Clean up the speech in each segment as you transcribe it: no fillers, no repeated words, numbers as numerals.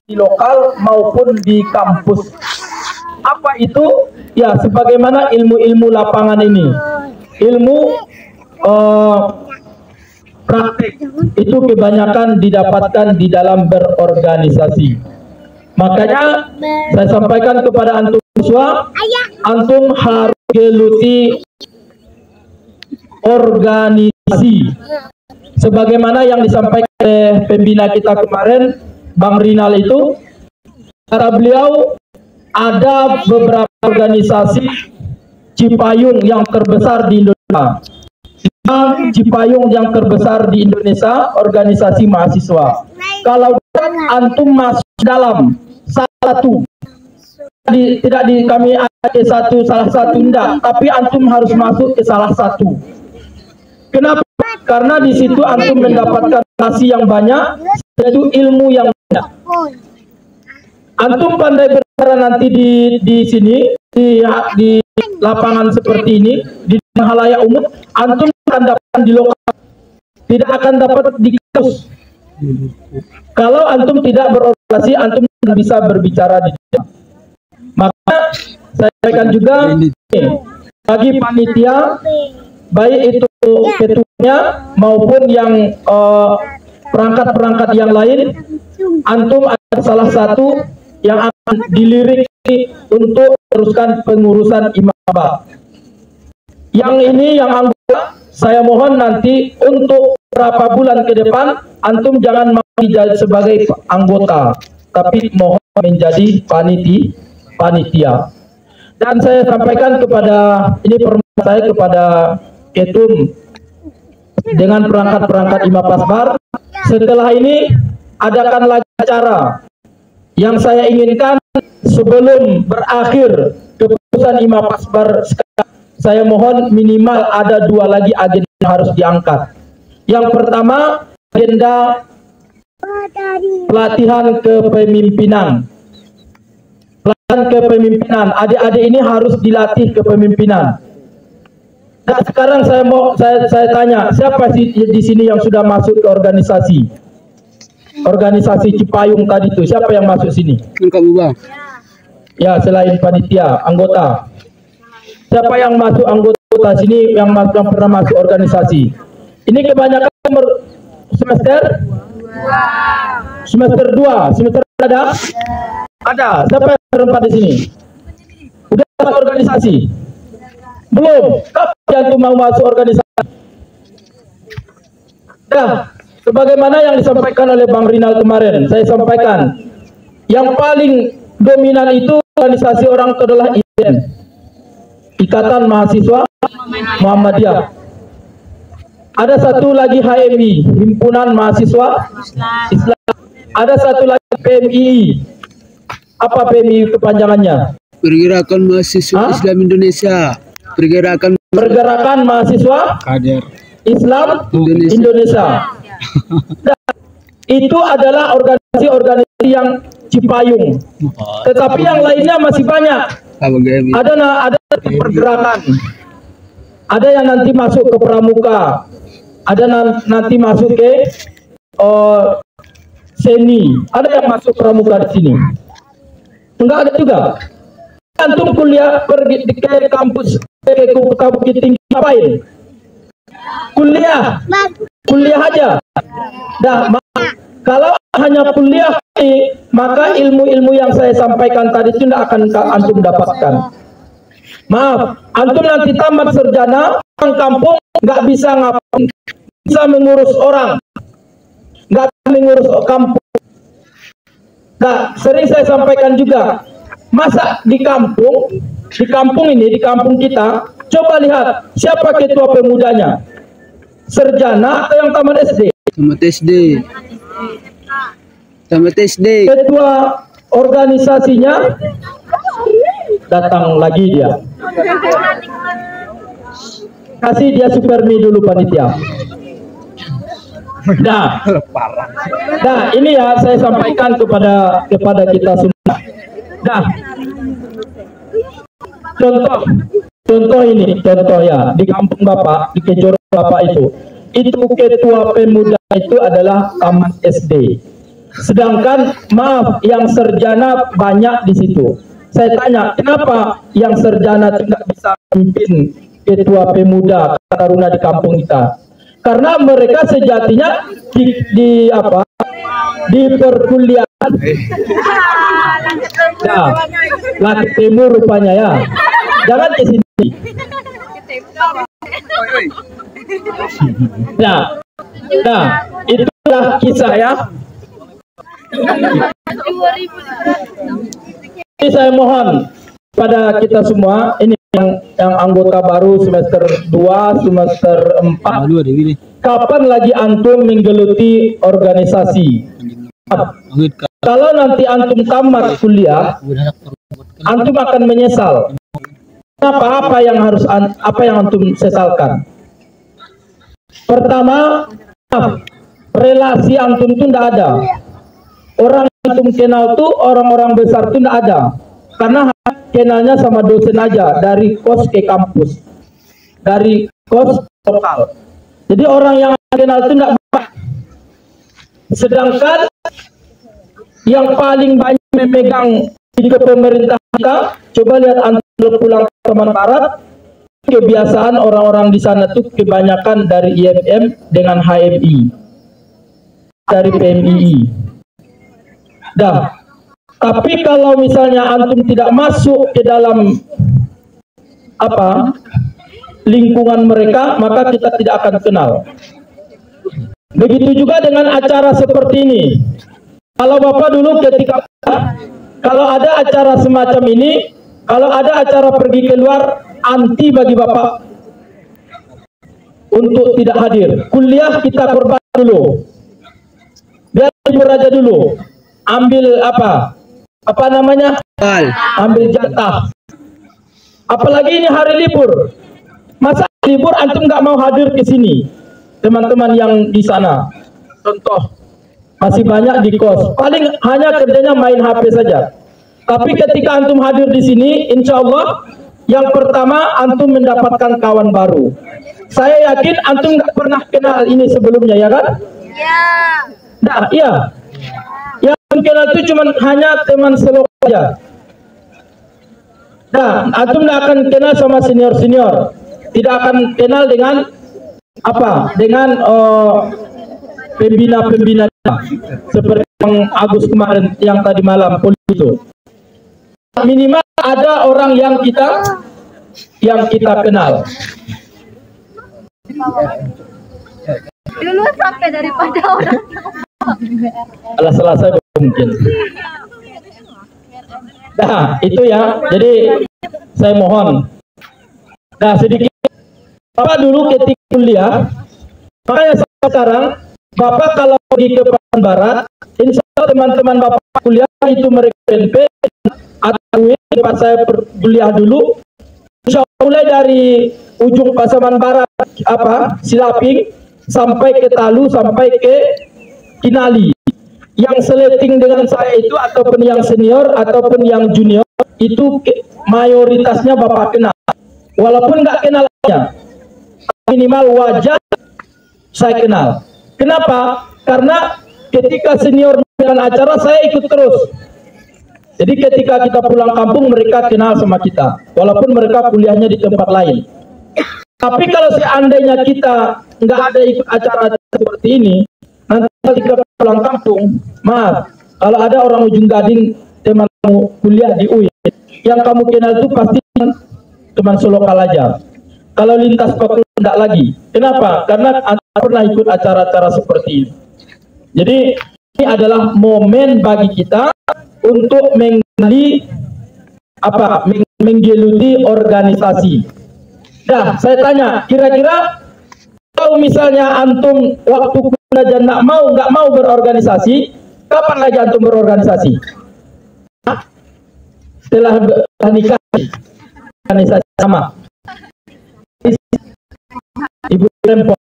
di lokal maupun di kampus. Apa itu? Ya, sebagaimana ilmu-ilmu lapangan ini, ilmu praktik itu kebanyakan didapatkan di dalam berorganisasi. Makanya saya sampaikan kepada antum siswa, antum harus geluti organisasi. Sebagaimana yang disampaikan oleh pembina kita kemarin, Bang Rinal itu, kata beliau ada beberapa organisasi Cipayung yang terbesar di Indonesia. Cipayung yang terbesar di Indonesia, organisasi mahasiswa. Kalau antum masuk dalam salah satu, tidak di kami ada satu salah satu enggak, tapi antum harus masuk ke salah satu. Kenapa? Karena di situ antum mendapatkan relasi yang banyak, yaitu ilmu yang banyak. Antum pandai berbicara nanti di sini, di lapangan seperti ini, di halayak umum, antum akan dapat di lokal, tidak akan dapat di kampus. Kalau antum tidak berorganisasi, antum tidak bisa berbicara di sini. Maka saya sampaikan juga bagi panitia, baik itu ketuanya maupun yang perangkat-perangkat yang lain, antum ada salah satu yang akan dilirik untuk teruskan pengurusan imam. Yang ini yang anggota, saya mohon nanti untuk beberapa bulan ke depan antum jangan mau jadi sebagai anggota, tapi mohon menjadi panitia. Dan saya sampaikan kepada, ini permohonan saya kepada ketum dengan perangkat-perangkat imam pasbar, setelah ini adakan lagi acara yang saya inginkan sebelum berakhir keputusan imam pasbar sekarang. Saya mohon minimal ada 2 lagi agenda yang harus diangkat. Yang pertama, agenda pelatihan kepemimpinan. Pelatihan kepemimpinan, adik-adik ini harus dilatih kepemimpinan. Nah, sekarang saya tanya, siapa sih di sini yang sudah masuk ke organisasi Cipayung tadi itu? Siapa yang masuk sini? Ya, selain panitia, anggota. Siapa yang masuk anggota sini yang pernah masuk organisasi? Ini kebanyakan semester 2. Semester ada? Ada. Siapa yang berempat di sini? Udah masuk organisasi? Belum. Kapan yang mau masuk organisasi? Nah, sebagaimana yang disampaikan oleh Bang Rinal kemarin, saya sampaikan yang paling dominan itu organisasi orang itu adalah IMM, Ikatan Mahasiswa Muhammadiyah. Ada satu lagi HMI, Himpunan Mahasiswa Islam. Ada satu lagi PMII. Apa PMII kepanjangannya? Pergerakan Mahasiswa Islam Indonesia. Pergerakan Mahasiswa Kader Islam Indonesia. Dan itu adalah organisasi yang Cipayung. Tetapi yang lainnya masih banyak. Ada pergerakan. Ada yang nanti masuk ke pramuka. Ada nanti masuk ke seni. Ada yang masuk pramuka di sini. Enggak ada juga. Antum kuliah pergi ke kampus ke Bukit Tinggi ngapain? Kuliah aja. Dah, kalau hanya kuliah, maka ilmu-ilmu yang saya sampaikan tadi itu tidak akan antum dapatkan. Maaf, antum nanti tamat sarjana, orang kampung nggak bisa ngapain, bisa mengurus orang, nggak mengurus kampung. Nah, sering saya sampaikan juga, masa di kampung ini, di kampung kita, coba lihat siapa ketua pemudanya, sarjana atau yang tamat SD? Tamat SD. Ketua organisasinya datang lagi dia. Kasih dia supermi dulu panitia. Nah, ini ya saya sampaikan kepada kita semua. Nah, contoh ya di kampung Bapak, di Kejoro Bapak itu ketua pemuda itu adalah tamat SD. Sedangkan maaf, yang sarjana banyak di situ. Saya tanya, kenapa yang sarjana tidak bisa memimpin ketua pemuda Taruna di kampung kita? Karena mereka sejatinya di perkuliahan. Ya, laki timur rupanya ya. Jangan ke sini. Nah, itulah kisah ya. Ini saya mohon pada kita semua, ini yang anggota baru semester 2, semester 4. Kapan lagi antum menggeluti organisasi? Kalau nanti antum tamat kuliah, antum akan menyesal. Apa yang antum sesalkan? Pertama, relasi antum itu tidak ada. Orang yang antum kenal tuh orang-orang besar tuh tidak ada. Karena kenalnya sama dosen aja, dari kos ke kampus, dari kos lokal. Jadi orang yang kenal itu tidak banyak. Sedangkan yang paling banyak memegang di pemerintahan kita, coba lihat antum pulang ke Taman Barat, kebiasaan orang-orang di sana tuh kebanyakan dari IMM dengan HMI, dari PMII. Dah. Tapi kalau misalnya antum tidak masuk ke dalam lingkungan mereka, maka kita tidak akan kenal. Begitu juga dengan acara seperti ini. Kalau Bapak dulu ketika kalau ada acara semacam ini, kalau ada acara pergi keluar, anti bagi Bapak untuk tidak hadir. Kuliah kita korban dulu. Biar libur aja dulu. Ambil ambil jatah. Apalagi ini hari libur. Masa libur antum nggak mau hadir ke sini? Teman-teman yang di sana, contoh masih banyak di kos, paling hanya kerjanya main HP saja. Tapi ketika antum hadir di sini, insya Allah yang pertama antum mendapatkan kawan baru. Saya yakin antum nggak pernah kenal ini sebelumnya, ya kan? Iya. Nah, iya. Yang kenal itu cuma hanya teman selok saja. Nah, antum tidak akan kenal sama senior-senior, tidak akan kenal dengan pembina-pembina seperti yang Agus kemarin, yang tadi malam itu. Minimal ada orang yang kita kenal. Dulu sampai daripada orang. Selesai mungkin. Nah, itu ya. Jadi saya mohon. Nah, sedikit Bapak dulu ketika kuliah, makanya sekarang Bapak kalau pergi ke Taman Barat, insya Allah teman-teman Bapak kuliah itu mereka PNP atau tempat saya kuliah dulu, insya Allah mulai dari ujung Pasaman Barat Silaping sampai ke Talu sampai ke Kinali. Yang seleting dengan saya itu ataupun yang senior ataupun yang junior itu mayoritasnya Bapak kenal. Walaupun nggak kenalnya, minimal wajah saya kenal. Kenapa? Karena ketika senior dengan acara saya ikut terus. Jadi ketika kita pulang kampung mereka kenal sama kita, walaupun mereka kuliahnya di tempat lain. Tapi kalau seandainya kita nggak ada ikut acara seperti ini, nanti ketika pulang kampung, maaf, kalau ada orang ujung Gading teman kamu kuliah di UI, yang kamu kenal itu pasti teman selokal aja. Kalau lintas fakultas tidak lagi. Kenapa? Karena Anda pernah ikut acara-acara seperti ini. Jadi ini adalah momen bagi kita untuk menggeluti organisasi. Nah, saya tanya, kira-kira kalau misalnya antum waktu kuliah nggak mau berorganisasi, kapan lagi antum berorganisasi? Setelah nikah, organisasi sama. Ibu Rempong.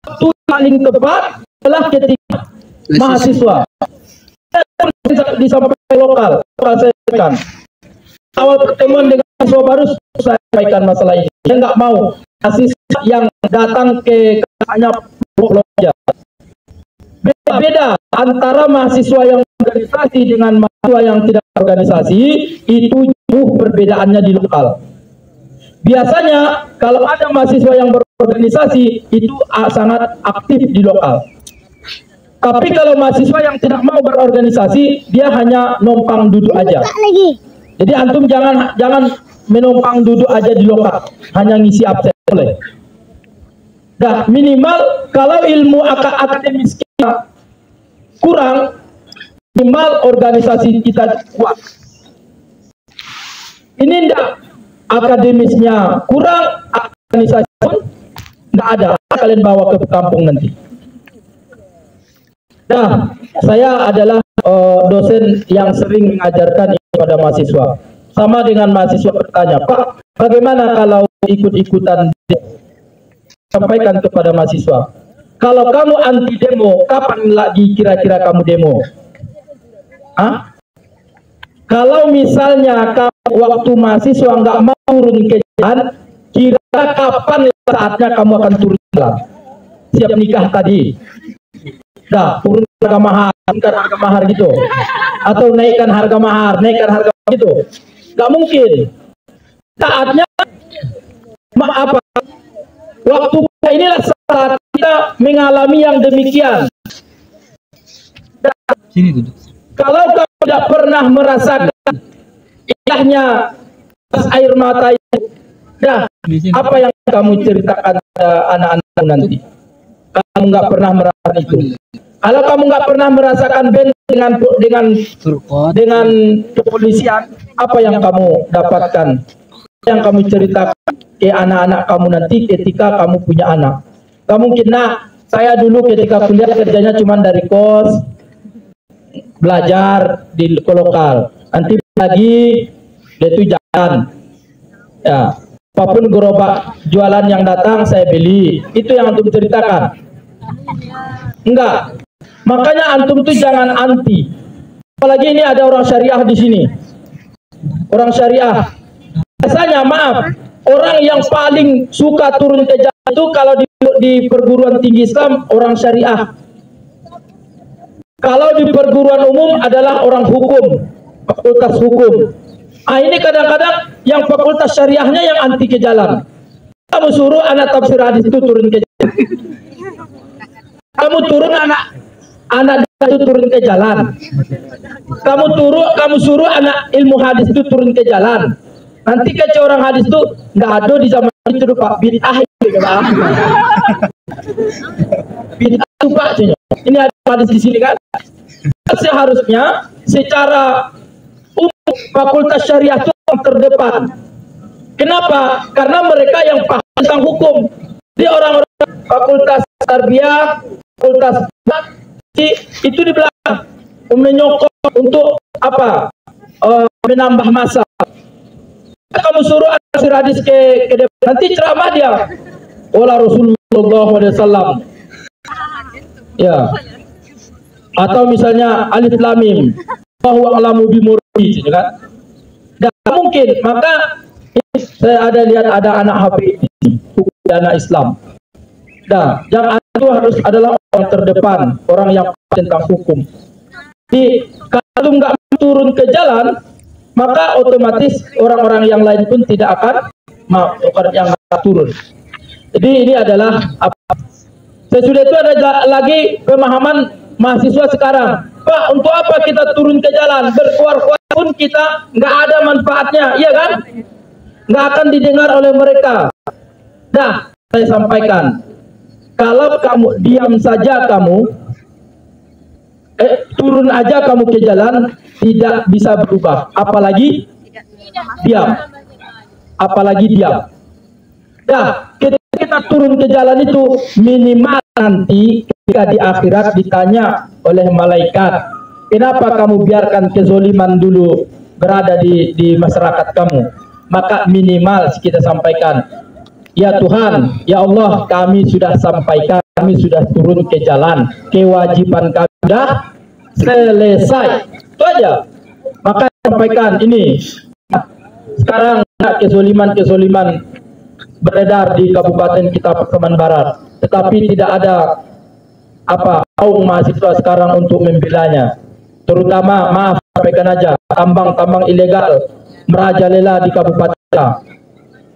Waktu paling tepat adalah ketika mahasiswa. Disampaikan lokal, saya sampaikan. Awal pertemuan dengan mahasiswa baru saya sampaikan masalah ini. Saya nggak mau mahasiswa yang datang ke hanya blok aja. beda antara mahasiswa yang organisasi dengan mahasiswa yang tidak organisasi, itu jauh perbedaannya di lokal. Biasanya kalau ada mahasiswa yang berorganisasi itu sangat aktif di lokal. Tapi kalau mahasiswa yang tidak mau berorganisasi, dia hanya numpang duduk aja. Jadi antum jangan menumpang duduk aja di lokal, hanya ngisi absen boleh. Nah, minimal kalau ilmu akademis kita kurang, minimal organisasi kita kuat. Ini enggak, akademisnya kurang, organisasi pun enggak ada, kalian bawa ke kampung nanti. Nah, saya adalah dosen yang sering mengajarkan ini pada mahasiswa. Sama dengan mahasiswa bertanya, Pak, bagaimana kalau ikut-ikutan demo? Sampaikan kepada mahasiswa, kalau kamu anti demo, kapan lagi kira-kira kamu demo? Hah? Kalau misalnya kamu waktu mahasiswa nggak mau turun ke jalan, kira kapan saatnya kamu akan turun ke jalan? Siap nikah tadi? Dah, turun harga mahar, turunkan harga mahar gitu, atau naikkan harga mahar, naikkan harga gitu, nggak mungkin. Saatnya apa? Waktu inilah saat kita mengalami yang demikian. Kalau kamu tidak pernah merasakan indahnya air mata itu, dah, apa yang kamu ceritakan pada anak-anakmu nanti? Kamu nggak pernah merasakan itu. Kalau kamu nggak pernah merasakan dengan kepolisian, apa yang kamu dapatkan? Yang kamu ceritakan ke anak-anak kamu nanti ketika kamu punya anak. Kamu mungkin, nah, saya dulu ketika kuliah kerjanya cuma dari kos, belajar di lokal. Nanti lagi dia itu jalan. Ya, apapun gerobak jualan yang datang saya beli. Itu yang antum ceritakan. Enggak. Makanya antum tuh jangan anti. Apalagi ini ada orang syariah di sini. Orang syariah. Biasanya maaf, orang yang paling suka turun ke jalan itu kalau di perguruan tinggi Islam orang syariah. Kalau di perguruan umum adalah orang hukum, fakultas hukum. Ini kadang-kadang yang fakultas syariahnya yang anti ke jalan. Kamu suruh anak tafsir hadis itu turun ke jalan. Kamu turun anak itu turun ke jalan. Kamu suruh anak ilmu hadis itu turun ke jalan. Nanti kaca orang hadis itu nggak ada di zaman itu Pak, bid'ah itu Pak. Bid'ah itu Pak. Ini ada hadis di sini kan. Seharusnya secara umum fakultas syariah itu yang terdepan. Kenapa? Karena mereka yang paham tentang hukum. Jadi orang-orang fakultas tarbiyah, fakultas itu di belakang menyokong untuk apa? Menambah masa. Kamu suruh hadis ke depan, nanti ceramah dia. Wala Rasulullah SAW. Ya. Atau misalnya alif lam mim. Bahwa alamu bimurdi, kan? Dan mungkin, maka saya lihat ada anak HPI, hukum dana Islam. Nah, yang itu harus adalah orang terdepan, orang yang tentang hukum. Jadi kalau nggak turun ke jalan, maka otomatis orang-orang yang lain pun tidak akan yang turun. Jadi ini adalah apa? Sesudah itu ada lagi pemahaman mahasiswa sekarang. Pak, untuk apa kita turun ke jalan? Berkuar-kuar pun kita nggak ada manfaatnya, iya kan? Nggak akan didengar oleh mereka. Nah, saya sampaikan, kalau kamu diam saja turun aja kamu ke jalan, tidak bisa berubah, apalagi diam. Nah, ketika kita turun ke jalan itu minimal nanti ketika di akhirat ditanya oleh malaikat, kenapa kamu biarkan kezoliman dulu berada di masyarakat kamu? Maka minimal kita sampaikan, ya Tuhan, ya Allah, kami sudah sampaikan, kami sudah turun ke jalan, kewajiban kami sudah selesai. Itu aja. Maka sampaikan ini. Sekarang kezoliman beredar di Kabupaten kita Pasaman Barat, tetapi tidak ada kaum mahasiswa sekarang untuk membelanya. Terutama, maaf sampaikan aja, tambang-tambang ilegal merajalela di kabupaten kita.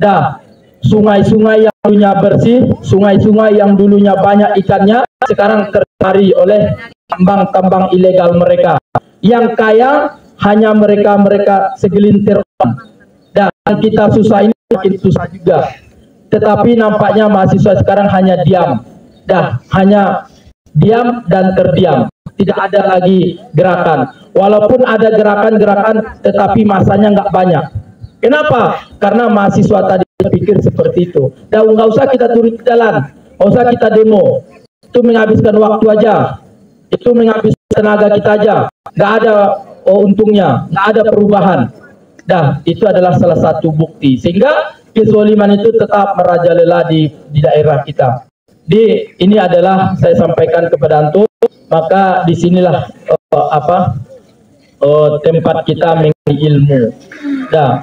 Dah, sungai-sungai yang dulunya bersih, sungai-sungai yang dulunya banyak ikannya, sekarang tercemari oleh tambang-tambang ilegal mereka. Yang kaya hanya mereka segelintir orang. Dan kita susah ini makin susah juga. Tetapi nampaknya mahasiswa sekarang hanya diam. Dah, hanya diam dan terdiam. Tidak ada lagi gerakan. Walaupun ada gerakan-gerakan, tetapi masanya nggak banyak. Kenapa? Karena mahasiswa tadi berpikir seperti itu. Dan nggak usah kita turun ke jalan, nggak usah kita demo. Itu menghabiskan waktu aja. Itu menghabiskan tenaga kita aja. Nggak ada untungnya, nggak ada perubahan. Dah, itu adalah salah satu bukti. Sehingga kezaliman itu tetap merajalela di daerah kita. Ini adalah saya sampaikan kepada antum. Maka disinilah tempat kita mengenai ilmu. Nah,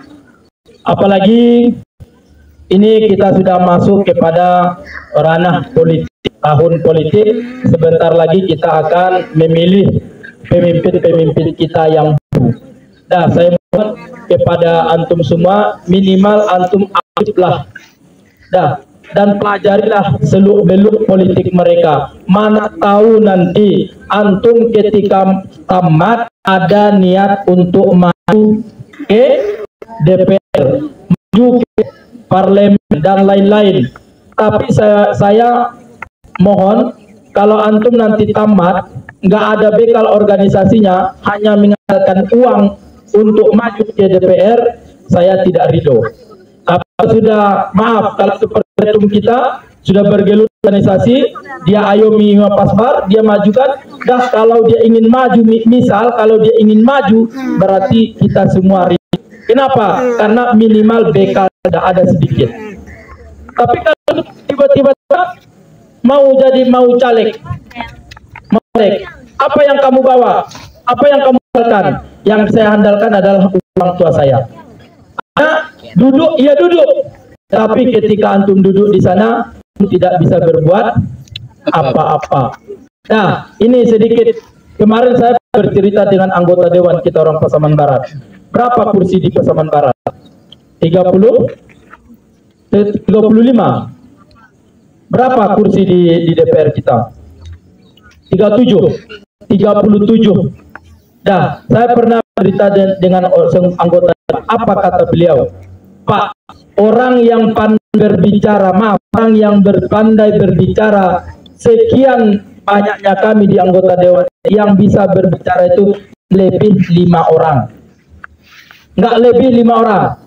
apalagi ini kita sudah masuk kepada ranah politik, tahun politik. Sebentar lagi kita akan memilih pemimpin-pemimpin kita yang baru. Nah, saya mohon kepada antum semua, minimal antum aktiflah. Nah, dan pelajarilah seluk-beluk politik mereka. Mana tahu nanti antum ketika tamat ada niat untuk maju ke DPR, maju ke parlemen dan lain-lain. Tapi saya mohon kalau antum nanti tamat nggak ada bekal organisasinya, hanya mengandalkan uang untuk maju ke DPR, saya tidak ridho. Sudah maaf kalau seperti kita sudah bergelut organisasi, dia ayomi pasbar, dia majukan. Dah, kalau dia ingin maju, misal kalau dia ingin maju, berarti kita semua ridho. Kenapa? Karena minimal bekal sudah ada sedikit. Tapi kalau tiba-tiba mau caleg, apa yang kamu bawa? Apa yang kamu andalkan? Yang saya andalkan adalah orang tua saya. Duduk, iya duduk. Tapi ketika antum duduk di sana, tidak bisa berbuat apa-apa. Nah, ini sedikit. Kemarin saya bercerita dengan anggota dewan kita orang Pasaman Barat. Berapa kursi di Pasaman Barat? 35. Berapa kursi di DPR kita? 37. Nah, saya pernah bercerita dengan anggota. Apa kata beliau? Pak, orang yang pandai berbicara, orang yang berpandai berbicara, sekian banyaknya kami di anggota dewan yang bisa berbicara itu lebih 5 orang. Nggak lebih 5 orang.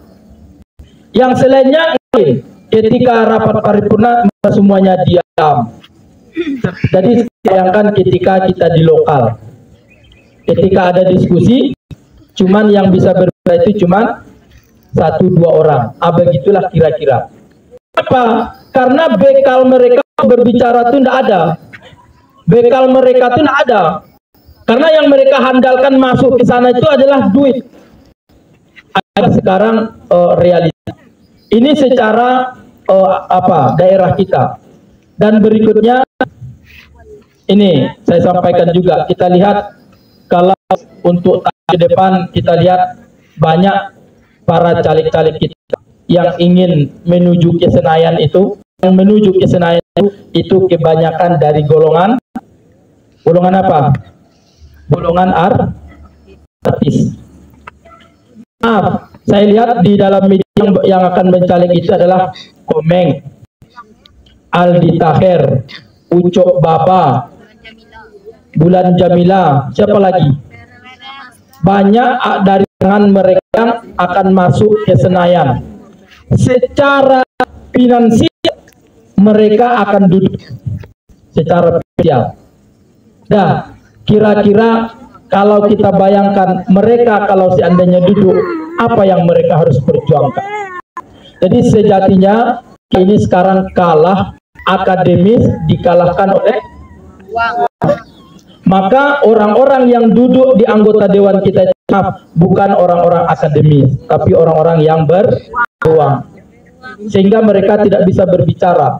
Yang selainnya ketika rapat paripurna semuanya diam. Jadi bayangkan ketika kita di lokal, ketika ada diskusi, cuman yang bisa berbicara itu cuman 1-2 orang. Begitulah kira-kira. Apa? Karena bekal mereka berbicara itu tidak ada. Bekal mereka itu tidak ada. Karena yang mereka handalkan masuk ke sana itu adalah duit. Sekarang realita. Ini secara daerah kita. Dan berikutnya ini saya sampaikan juga. Kita lihat kalau untuk ke depan kita lihat banyak para caleg-caleg kita yang ingin menuju ke Senayan itu, yang menuju ke Senayan itu kebanyakan dari golongan apa? Golongan artis. Maaf, saya lihat di dalam media yang akan mencaleg itu adalah Komeng, Aldi Taher, Ucok Baba, Bulan Jamila, siapa lagi? Banyak dari tangan mereka yang akan masuk ke Senayan. Secara finansial mereka akan duduk secara finansial. Nah, kira-kira kalau kita bayangkan mereka kalau seandainya duduk, apa yang mereka harus perjuangkan? Jadi sejatinya ini sekarang kalah akademis, dikalahkan oleh uang. Maka orang-orang yang duduk di anggota dewan kita bukan orang-orang akademis, tapi orang-orang yang beruang. Sehingga mereka tidak bisa berbicara,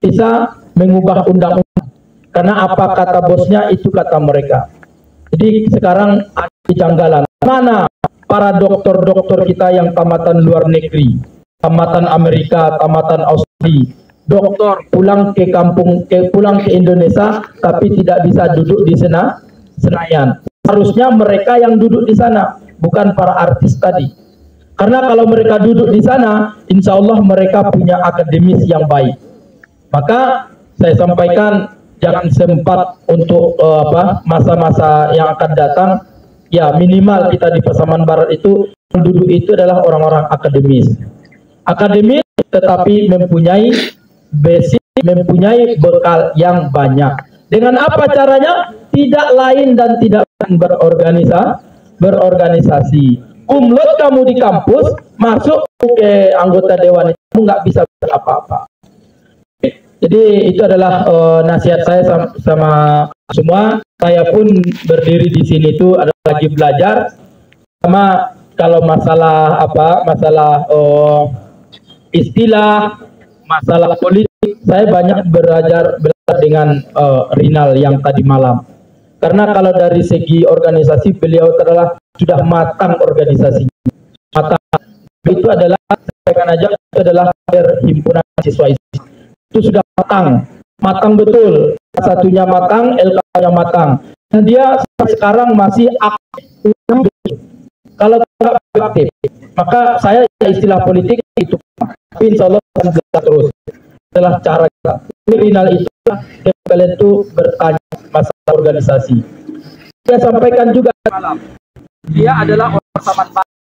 bisa mengubah undang-undang. Karena apa kata bosnya itu kata mereka. Jadi sekarang ada kejanggalan. Mana para dokter-dokter kita yang tamatan luar negeri, tamatan Amerika, tamatan Australia, dokter pulang ke kampung, pulang ke Indonesia, tapi tidak bisa duduk di Senayan. Harusnya mereka yang duduk di sana, bukan para artis tadi. Karena kalau mereka duduk di sana, insya Allah mereka punya akademis yang baik. Maka saya sampaikan jangan sempat untuk masa-masa yang akan datang. Ya minimal kita di Pasaman Barat itu penduduk itu adalah orang-orang akademis. Akademis tetapi mempunyai basic, mempunyai bekal yang banyak. Dengan apa caranya? Tidak lain dan tidak berorganisasi. Kumlot kamu di kampus, masuk ke anggota dewan itu nggak bisa apa-apa. Jadi itu adalah nasihat saya sama semua. Saya pun berdiri di sini itu adalah lagi belajar. Sama kalau masalah masalah istilah, masalah politik, saya banyak belajar dengan Rinal yang tadi malam. Karena kalau dari segi organisasi beliau adalah sudah matang organisasinya. Matang itu adalah itu adalah himpunan mahasiswa itu sudah matang betul. Satunya matang, LK-nya matang. Dan dia sekarang masih aktif. Kalau tidak aktif, maka saya istilah politik itu, tapi insya Allah akan belajar terus. Adalah cara kita. Kriminal itu kalian itu bertanya masalah organisasi. Saya sampaikan juga malam. Dia adalah orang Pasaman Barat.